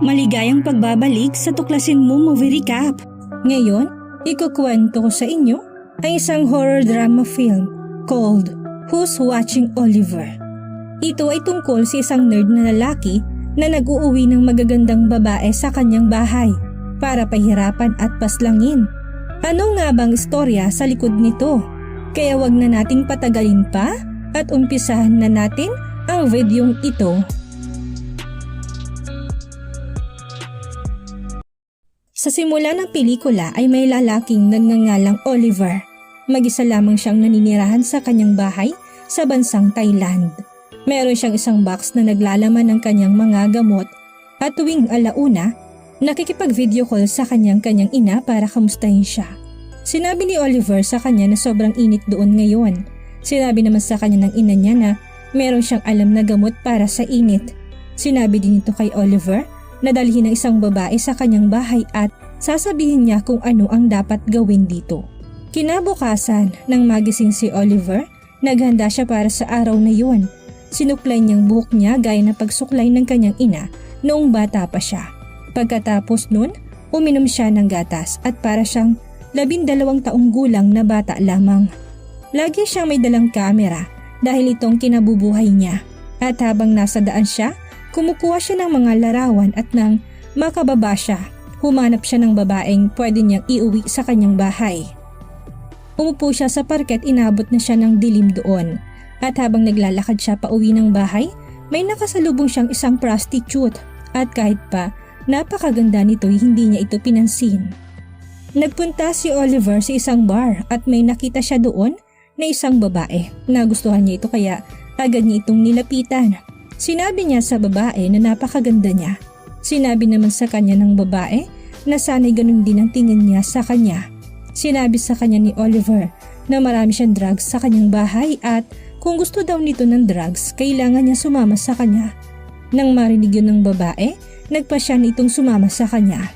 Maligayang pagbabalik sa Tuklasin Mo Movie Recap. Ngayon, ikukwento ko sa inyo ang isang horror drama film called Who's Watching Oliver. Ito ay tungkol sa isang nerd na lalaki na nag-uuwi ng magagandang babae sa kanyang bahay para pahirapan at paslangin. Ano nga bang istorya sa likod nito? Kaya wag na nating patagalin pa at umpisahan na natin ang videong ito. Sa simula ng pelikula ay may lalaking nagngangalang Oliver. Mag-isa lamang siyang naninirahan sa kanyang bahay sa bansang Thailand. Meron siyang isang box na naglalaman ng kanyang mga gamot at tuwing alauna, nakikipag-video call sa kanyang ina para kamustahin siya. Sinabi ni Oliver sa kanya na sobrang init doon ngayon. Sinabi naman sa kanya ng ina niya na meron siyang alam na gamot para sa init. Sinabi din ito kay Oliver na dalhin ng isang babae sa kanyang bahay at sasabihin niya kung ano ang dapat gawin dito. Kinabukasan, nang magising si Oliver, naghanda siya para sa araw na yun. Sinuklay niyang buhok niya gaya ng pagsuklay ng kanyang ina noong bata pa siya. Pagkatapos nun, uminom siya ng gatas at para siyang 12 taong gulang na bata lamang. Lagi siyang may dalang kamera dahil itong kinabubuhay niya at habang nasa daan siya, kumukuha siya ng mga larawan at nang makababa siya, humanap siya ng babaeng pwede niyang iuwi sa kanyang bahay. Umupo siya sa parket, inabot na siya ng dilim doon. At habang naglalakad siya pauwi ng bahay, may nakasalubong siyang isang prostitute at kahit pa napakaganda nito hindi niya ito pinansin. Nagpunta si Oliver sa isang bar at may nakita siya doon na isang babae. Nagustuhan niya ito kaya agad niya itong nilapitan. Sinabi niya sa babae na napakaganda niya. Sinabi naman sa kanya ng babae na sana'y ganun din ang tingin niya sa kanya. Sinabi sa kanya ni Oliver na marami siyang drugs sa kanyang bahay at kung gusto daw nito ng drugs, kailangan niya sumama sa kanya. Nang marinig yun ng babae, nagpasya nitong sumama sa kanya.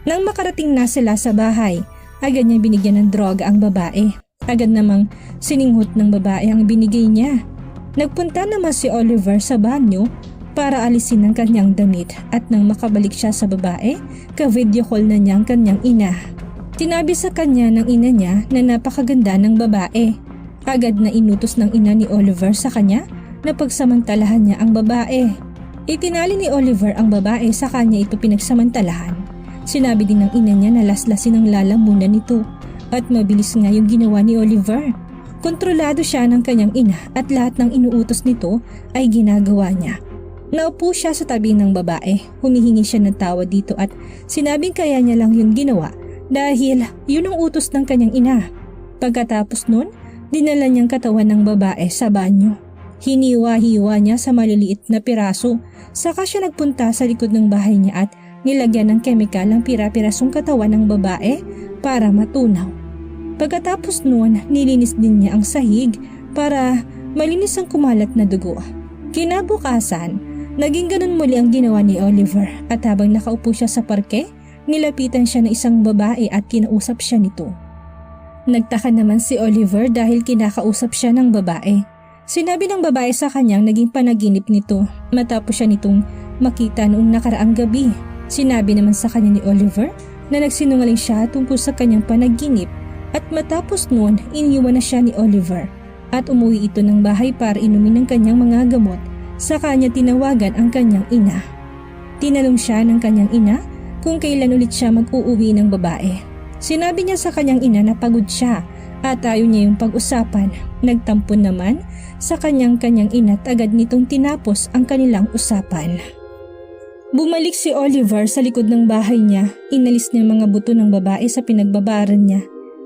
Nang makarating na sila sa bahay, agad niya binigyan ng droga ang babae. Agad namang sininghot ng babae ang binigay niya. Nagpunta naman si Oliver sa banyo para alisin ang kanyang damit at nang makabalik siya sa babae, ka-video call na niya ang kanyang ina. Tinabi sa kanya ng ina niya na napakaganda ng babae. Agad na inutos ng ina ni Oliver sa kanya na pagsamantalahan niya ang babae. Itinali ni Oliver ang babae sa kanya ito pinagsamantalahan. Sinabi din ng ina niya na laslasin ang lalamunan nito at mabilis nga yung ginawa ni Oliver. Kontrolado siya ng kanyang ina at lahat ng inuutos nito ay ginagawa niya. Naupo siya sa tabi ng babae, humihingi siya ng tawad dito at sinabing kaya niya lang yun ginawa dahil yun ang utos ng kanyang ina. Pagkatapos nun, dinala niyang katawan ng babae sa banyo. Hiniwa-hiwa niya sa maliliit na piraso, saka siya nagpunta sa likod ng bahay niya at nilagyan ng kemikal ang pira-pirasong katawan ng babae para matunaw. Pagkatapos noon, nilinis din niya ang sahig para malinis ang kumalat na dugo. Kinabukasan, naging ganun muli ang ginawa ni Oliver at habang nakaupo siya sa parke, nilapitan siya ng isang babae at kinausap siya nito. Nagtaka naman si Oliver dahil kinakausap siya ng babae. Sinabi ng babae sa kanyang naging panaginip nito matapos siya nitong makita noong nakaraang gabi. Sinabi naman sa kanya ni Oliver na nagsinungaling siya tungkol sa kanyang panaginip. At matapos noon, iniwan na siya ni Oliver at umuwi ito ng bahay para inumin ng kanyang mga gamot. Sa kanya tinawagan ang kanyang ina. Tinanong siya ng kanyang ina kung kailan ulit siya mag-uuwi ng babae. Sinabi niya sa kanyang ina na pagod siya at ayaw niya yung pag-usapan. Nagtampo naman sa kanyang ina at agad nitong tinapos ang kanilang usapan. Bumalik si Oliver sa likod ng bahay niya. Inalis niya mga buto ng babae sa pinagbabaran niya.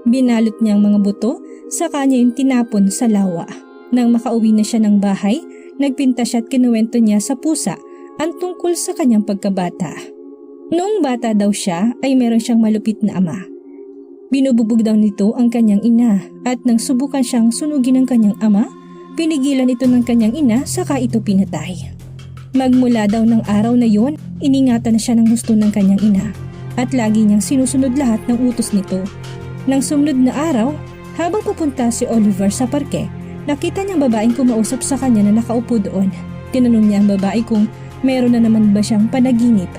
Binalot niya ang mga buto, saka niya yung tinapon sa lawa. Nang makauwi na siya ng bahay, nagpinta siya at kinuwento niya sa pusa ang tungkol sa kanyang pagkabata. Noong bata daw siya ay meron siyang malupit na ama. Binububog daw nito ang kanyang ina at nang subukan siyang sunugin ng kanyang ama, pinigilan ito ng kanyang ina saka ito pinatay. Magmula daw ng araw na yon, iningatan na siya ng husto ng kanyang ina at lagi niyang sinusunod lahat ng utos nito. Nang sumunod na araw, habang pupunta si Oliver sa parke, nakita niyang babaeng kumausap sa kanya na nakaupo doon. Tinanong niya ang babae kung Meron na naman ba siyang panaginip?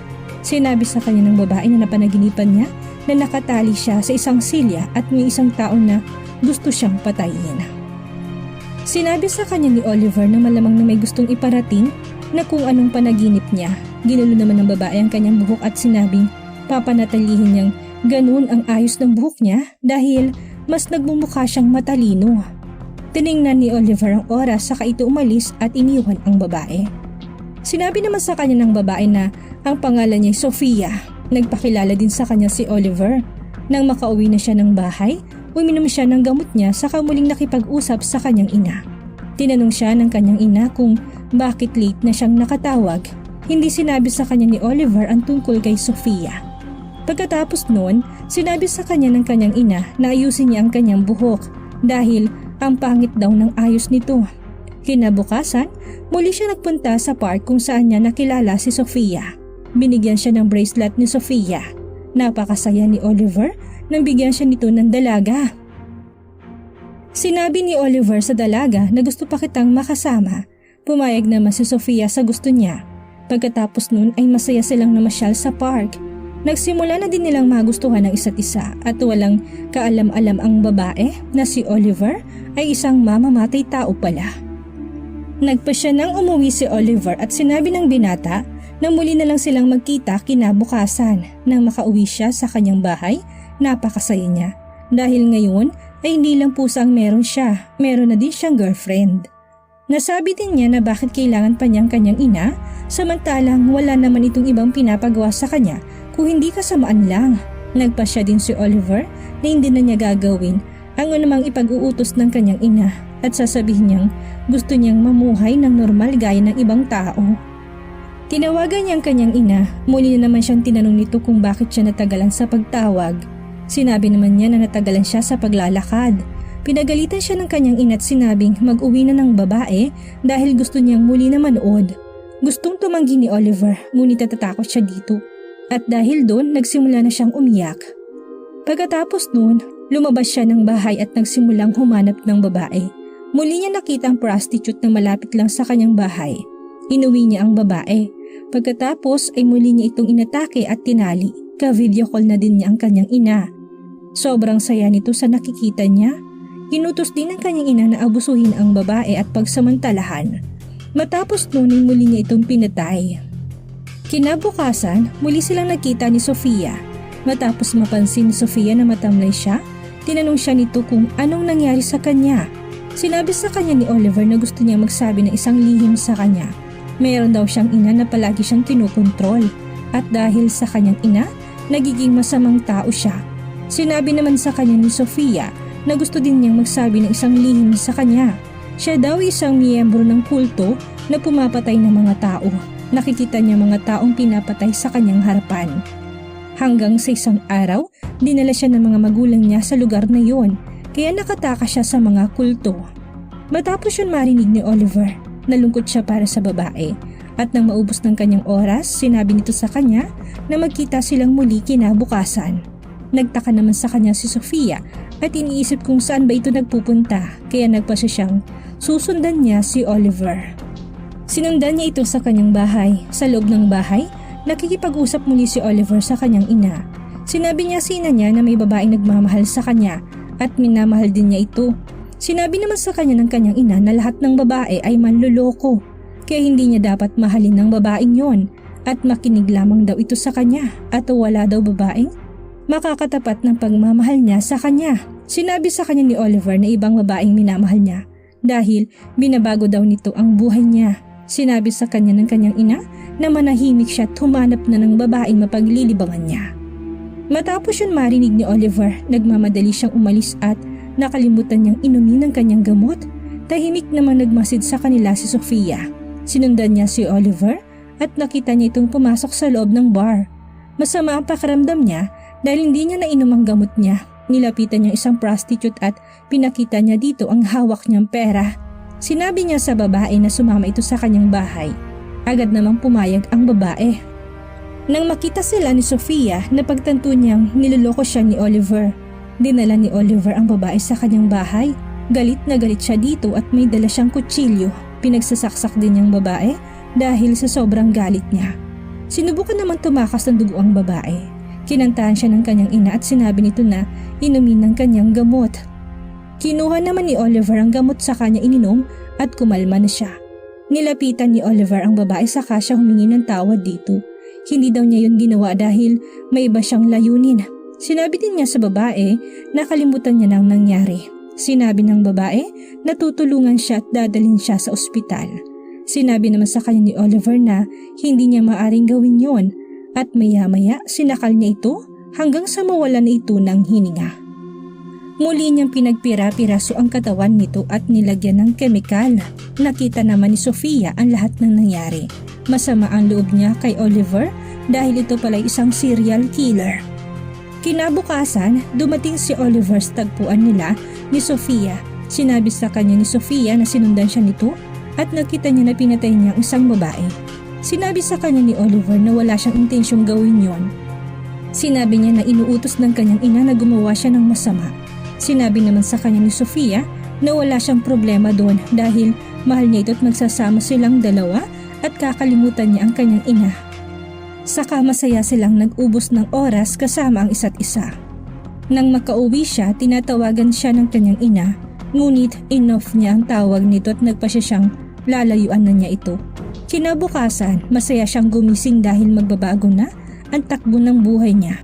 Sinabi sa kanya ng babae na napanaginipan niya na nakatali siya sa isang silya at may isang tao na gusto siyang patayin. Sinabi sa kanya ni Oliver na malamang na may gustong iparating na kung anong panaginip niya. Ginulo naman ng babae ang kanyang buhok at sinabing papanatilihin niyang ganun ang ayos ng buhok niya dahil mas nagmumukha siyang matalino. Tiningnan ni Oliver ang oras saka ito umalis at iniwan ang babae. Sinabi naman sa kanya ng babae na ang pangalan niya ay Sofia. Nagpakilala din sa kanya si Oliver. Nang makauwi na siya ng bahay, uminom siya ng gamot niya saka muling nakipag-usap sa kanyang ina. Tinanong siya ng kanyang ina kung bakit late na siyang nakatawag. Hindi sinabi sa kanya ni Oliver ang tungkol kay Sofia. Pagkatapos noon, sinabi sa kanya ng kanyang ina na ayusin niya ang kanyang buhok dahil ang pangit daw ng ayos nito. Kinabukasan, muli siya nagpunta sa park kung saan niya nakilala si Sofia. Binigyan siya ng bracelet ni Sofia. Napakasaya ni Oliver nang bigyan siya nito ng dalaga. Sinabi ni Oliver sa dalaga na gusto pa kitang makasama. Pumayag naman si Sofia sa gusto niya. Pagkatapos nun ay masaya silang namasyal sa park. Nagsimula na din nilang magustuhan ng isa't isa at walang kaalam-alam ang babae na si Oliver ay isang mamamatay tao pala. Nagpa siya nang umuwi si Oliver at sinabi ng binata na muli na lang silang magkita kinabukasan. Nang makauwi siya sa kanyang bahay, napakasaya niya. Dahil ngayon ay hindi lang pusa ang meron siya, meron na din siyang girlfriend. Nasabi din niya na bakit kailangan pa niyang kanyang ina samantalang wala naman itong ibang pinapagawa sa kanya kung hindi kasamaan lang. Nagpa siya din si Oliver na hindi na niya gagawin ang anumang ipag-uutos ng kanyang ina at sasabihin niyang gusto niyang mamuhay ng normal gaya ng ibang tao. Tinawagan niya ang kanyang ina, muli na naman siyang tinanong nito kung bakit siya natagalan sa pagtawag. Sinabi naman niya na natagalan siya sa paglalakad. Pinagalitan siya ng kanyang ina at sinabing mag-uwi na ng babae dahil gusto niyang muli na manood. Gustong tumanggi ni Oliver ngunit natatakot siya dito at dahil doon nagsimula na siyang umiyak. Pagkatapos noon, lumabas siya ng bahay at nagsimulang humanap ng babae. Muli niya nakita ang prostitute na malapit lang sa kanyang bahay. Inuwi niya ang babae. Pagkatapos ay muli niya itong inatake at tinali. Ka-video call na din niya ang kanyang ina. Sobrang saya nito sa nakikita niya. Inutos din ng kanyang ina na abusuhin ang babae at pagsamantalahan. Matapos noon ay muli niya itong pinatay. Kinabukasan, muli silang nakita ni Sofia. Matapos mapansin ni Sofia na matamlay siya, tinanong siya nito kung anong nangyari sa kanya. Sinabi sa kanya ni Oliver na gusto niya magsabi ng isang lihim sa kanya. Mayroon daw siyang ina na palagi siyang kinukontrol at dahil sa kanyang ina, nagiging masamang tao siya. Sinabi naman sa kanya ni Sofia na gusto din niyang magsabi ng isang lihim sa kanya. Siya daw isang miyembro ng kulto na pumapatay ng mga tao. Nakikita niya mga taong pinapatay sa kanyang harapan. Hanggang sa isang araw, dinala siya ng mga magulang niya sa lugar na yon, kaya nakataka siya sa mga kulto. Matapos yun marinig ni Oliver, nalungkot siya para sa babae. At nang maubos ng kanyang oras, sinabi nito sa kanya na magkita silang muli kinabukasan. Nagtaka naman sa kanya si Sofia at iniisip kung saan ba ito nagpupunta, kaya nagpasya siyang susundan niya si Oliver. Sinundan niya ito sa kanyang bahay. Sa loob ng bahay, nakikipag-usap muli si Oliver sa kanyang ina. Sinabi niya sa ina niya na may babaeng nagmamahal sa kanya at minamahal din niya ito. Sinabi naman sa kanya ng kanyang ina na lahat ng babae ay manloloko, kaya hindi niya dapat mahalin ng babaeng yon at makinig lamang daw ito sa kanya at wala daw babaeng makakatapat ng pagmamahal niya sa kanya. Sinabi sa kanya ni Oliver na ibang babaeng minamahal niya dahil binabago daw nito ang buhay niya. Sinabi sa kanya ng kanyang ina na manahimik siya at humanap na ng babaeng mapaglilibangan niya. Matapos yun marinig ni Oliver, nagmamadali siyang umalis at nakalimutan niyang inumin ang kanyang gamot. Tahimik naman nagmasid sa kanila si Sofia. Sinundan niya si Oliver at nakita niya itong pumasok sa loob ng bar. Masama ang pakiramdam niya dahil hindi niya nainom ang gamot niya. Nilapitan niya isang prostitute at pinakita niya dito ang hawak niyang pera. Sinabi niya sa babae na sumama ito sa kanyang bahay. Agad namang pumayag ang babae. Nang makita sila ni Sofia, napagtanto niyang niloloko siya ni Oliver. Dinala ni Oliver ang babae sa kanyang bahay. Galit na galit siya dito at may dala siyang kutsilyo. Pinagsasaksak din niyang babae dahil sa sobrang galit niya. Sinubukan naman tumakas ng dugo ang babae. Kinantahan siya ng kanyang ina at sinabi nito na inumin ng kanyang gamot. Kinuha naman ni Oliver ang gamot sa kanya ininom at kumalma na siya. Nilapitan ni Oliver ang babae saka siya humingi ng tawad dito. Hindi daw niya yun ginawa dahil may iba siyang layunin. Sinabi din niya sa babae na kalimutan niya nang nangyari. Sinabi ng babae na tutulungan siya at dadalhin siya sa ospital. Sinabi naman sa kanya ni Oliver na hindi niya maaring gawin yon at maya-maya sinakal niya ito hanggang sa mawala na ito ng hininga. Muli niyang pinagpira-piraso ang katawan nito at nilagyan ng kemikal. Nakita naman ni Sofia ang lahat ng nangyari. Masama ang loob niya kay Oliver dahil ito pala isang serial killer. Kinabukasan, dumating si Oliver sa tagpuan nila ni Sofia. Sinabi sa kanya ni Sofia na sinundan siya nito at nakita niya na pinatay niya ang isang babae. Sinabi sa kanya ni Oliver na wala siyang intensyong gawin yon. Sinabi niya na inuutos ng kanyang ina na gumawa siya ng masama. Sinabi naman sa kanya ni Sofia na wala siyang problema doon dahil mahal niya ito at magsasama silang dalawa at kakalimutan niya ang kanyang ina. Saka masaya silang nag-ubos ng oras kasama ang isa't isa. Nang makauwi siya, tinatawagan siya ng kanyang ina, ngunit inoff niya ang tawag nito at nagpa siya siyang lalayuan na niya ito. Kinabukasan, masaya siyang gumising dahil magbabago na ang takbo ng buhay niya.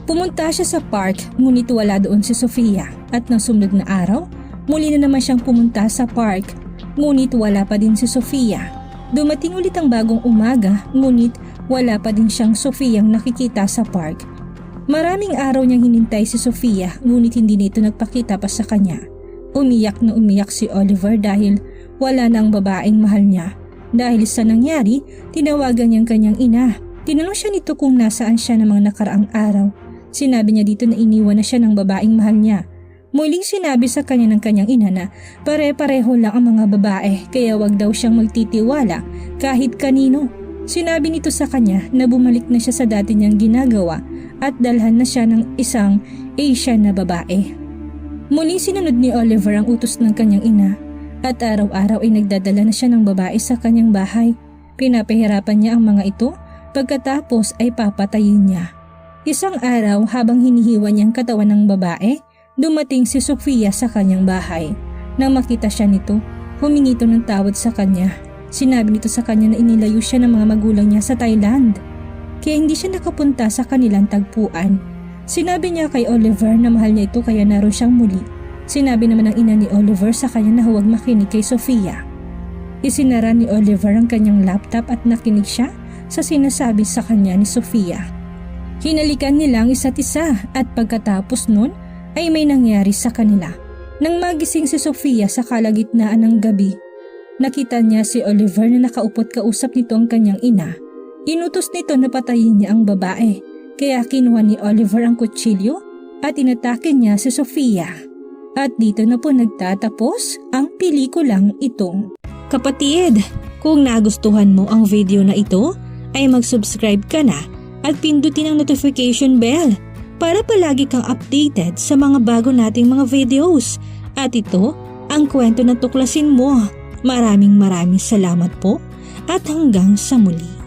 Pumunta siya sa park ngunit wala doon si Sofia at nang sumunod na araw, muli na naman siyang pumunta sa park ngunit wala pa din si Sofia. Dumating ulit ang bagong umaga ngunit wala pa din siyang Sofiyang nakikita sa park. Maraming araw niyang hinintay si Sofia ngunit hindi na ito nagpakita pa sa kanya. Umiyak na umiyak si Oliver dahil wala na ang babaeng mahal niya. Dahil sa nangyari, tinawagan niyang kanyang ina. Tinanong siya nito kung nasaan siya ng mga nakaraang araw. Sinabi niya dito na iniwan na siya ng babaeng mahal niya. Muling sinabi sa kanya ng kanyang ina na pare-pareho lang ang mga babae kaya wag daw siyang magtitiwala kahit kanino. Sinabi nito sa kanya na bumalik na siya sa dati niyang ginagawa at dalhan na siya ng isang Asian na babae. Muling sinunod ni Oliver ang utos ng kanyang ina at araw-araw ay nagdadala na siya ng babae sa kanyang bahay. Pinapahirapan niya ang mga ito pagkatapos ay papatayin niya. Isang araw habang hinihiwa niyang katawan ng babae, dumating si Sofia sa kanyang bahay. Nang makita siya nito, humingi ito ng tawad sa kanya. Sinabi nito sa kanya na inilayo siya ng mga magulang niya sa Thailand, kaya hindi siya nakapunta sa kanilang tagpuan. Sinabi niya kay Oliver na mahal niya ito kaya naroon siyang muli. Sinabi naman ng ina ni Oliver sa kanya na huwag makinig kay Sofia. Isinara ni Oliver ang kanyang laptop at nakinig siya sa sinasabi sa kanya ni Sofia. Hinalikan nila ang isa't isa at pagkatapos nun ay may nangyari sa kanila. Nang magising si Sofia sa kalagitnaan ng gabi, nakita niya si Oliver na nakaupot kausap nito ang kanyang ina. Inutos nito na patayin niya ang babae, kaya kinuha ni Oliver ang kutsilyo at inatake niya si Sofia. At dito na po nagtatapos ang pelikulang ito. Kapatid, kung nagustuhan mo ang video na ito, ay mag-subscribe ka na at pindutin ang notification bell para palagi kang updated sa mga bago nating mga videos. At ito ang kwento na tuklasin mo. Maraming salamat po at hanggang sa muli.